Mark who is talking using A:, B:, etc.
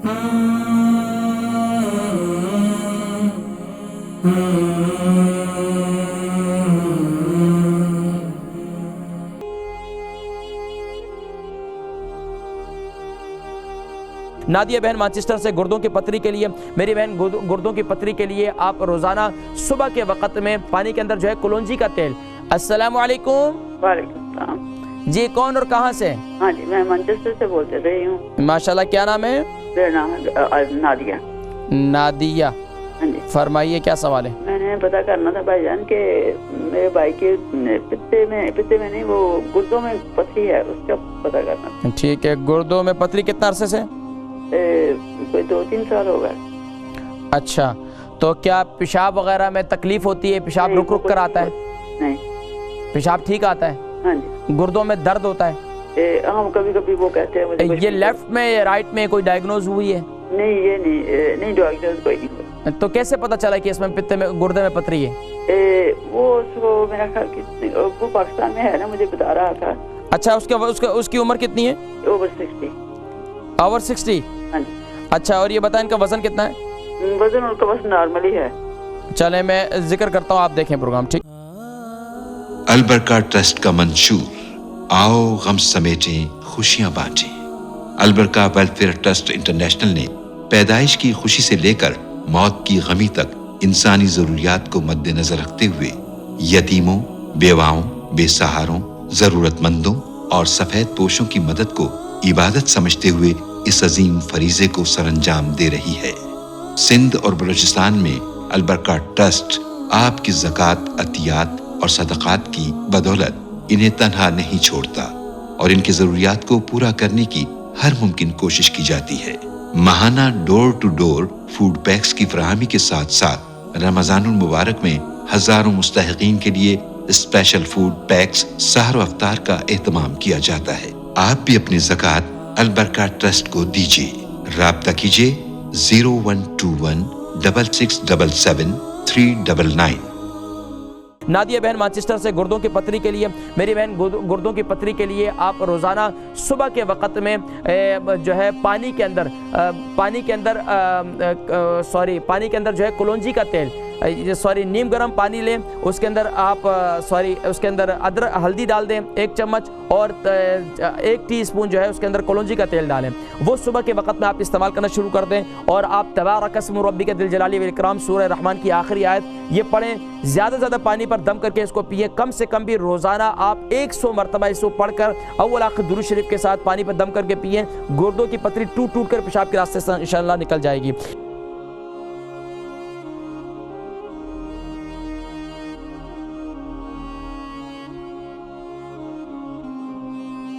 A: Nadia بہن Manchester سے گردوں کی پتری کے لیے، میری بہن گردوں کی پتری کے لیے آپ روزانہ صبح کے وقت میں پانی کے اندر جو ہے کلونجی کا تیل۔ السلام علیکم۔
B: وعلیکم السلام۔
A: جی کون اور کہاں سے؟
B: ہاں جی میں مانچسٹر سے بولتے رہی ہوں۔
A: ماشاءاللہ، کیا نام ہے؟
B: میرا نام ہے نادیہ۔
A: نادیہ،
B: ہاں جی
A: فرمائیے کیا سوال ہے؟
B: میں نے پتا کرنا تھا بھائی جان کہ میرے بھائی کے پتے میں نہیں، وہ گردوں میں پتھری ہے، اس کا پتا کرنا تھا۔
A: ٹھیک ہے، گردوں میں پتھری کتنا عرصے سے؟
B: کوئی 2-3 سال ہو گئے۔
A: اچھا، تو کیا پیشاب وغیرہ میں تکلیف ہوتی ہے؟ پیشاب رک رک کر آتا ہے؟
B: نہیں۔
A: پیشاب ٹھیک آتا ہے؟
B: ہاں جی۔
A: گردوں میں درد ہوتا ہے؟
B: ہاں کبھی کبھی وہ کہتے ہیں مجھے۔
A: یہ لیفٹ میں یا رائٹ میں کوئی ڈائگنوز ہوئی ہے؟
B: نہیں، یہ نہیں ڈائگنوز کوئی نہیں ہوا۔
A: تو کیسے پتا چلا کہ اس میں پتے میں گردے میں پتھری ہے؟
B: وہ میرا خیال وہ پاکستان میں ہے نا، مجھے بتا رہا تھا۔
A: اچھا، اس کی عمر کتنی ہے؟
B: اوور 60۔
A: اوور 60؟
B: ہاں جی۔
A: اچھا، اور یہ بتائیں ان کا وزن کتنا ہے؟
B: وزن ان کا بس نارمل ہی ہے۔
A: چلیں میں ذکر کرتا ہوں، آپ دیکھیں پروگرام، ٹھیک؟
C: البرکہ ٹرسٹ کا منشور، آؤ غم سمیٹیں خوشیاں بانٹیں۔ البرکہ ویلفیئر ٹرسٹ انٹرنیشنل نے پیدائش کی خوشی سے لے کر موت کی غمی تک انسانی ضروریات کو مد نظر رکھتے ہوئے یتیموں، بیواؤں، بے سہاروں، ضرورت مندوں اور سفید پوشوں کی مدد کو عبادت سمجھتے ہوئے اس عظیم فریضے کو سر انجام دے رہی ہے۔ سندھ اور بلوچستان میں البرکہ ٹرسٹ آپ کی زکوٰۃ، عطیات اور صدقات کی بدولت انہیں تنہا نہیں چھوڑتا اور ان کی ضروریات کو پورا کرنے کی ہر ممکن کوشش کی جاتی ہے۔ ماہانہ ڈور ٹو ڈور فوڈ پیکس کی فراہمی کے ساتھ ساتھ رمضان المبارک میں ہزاروں مستحقین کے لیے اسپیشل فوڈ پیکس سحر و افطار کا اہتمام کیا جاتا ہے۔ آپ بھی اپنی زکوٰۃ البرکہ ٹرسٹ کو دیجیے۔ رابطہ کیجیے 0121 6677 399۔
A: نادیہ بہن مانچسٹر سے گردوں کی پتری کے لیے، میری بہن گردوں کی پتری کے لیے آپ روزانہ صبح کے وقت میں جو ہے پانی کے اندر جو ہے کلونجی کا تیل، نیم گرم پانی لیں، اس کے اندر آپ اس کے اندر ادرک ہلدی ڈال دیں 1 چمچ، اور 1 ٹی اسپون جو ہے اس کے اندر کلونجی کا تیل ڈالیں۔ وہ صبح کے وقت میں آپ استعمال کرنا شروع کر دیں، اور آپ تبارک اسم ربک ذی الجلال والاکرام سورہ رحمان کی آخری آیت یہ پڑھیں۔ زیادہ زیادہ پانی پر دم کر کے اس کو پیئیں، کم سے کم بھی روزانہ آپ 100 مرتبہ اس کو پڑھ کر اول آخر درود شریف کے ساتھ پانی پر دم کر کے پئیں۔ گردوں کی پتری ٹوٹ کر پیشاب کے راستے سے انشاءاللہ نکل جائے گی۔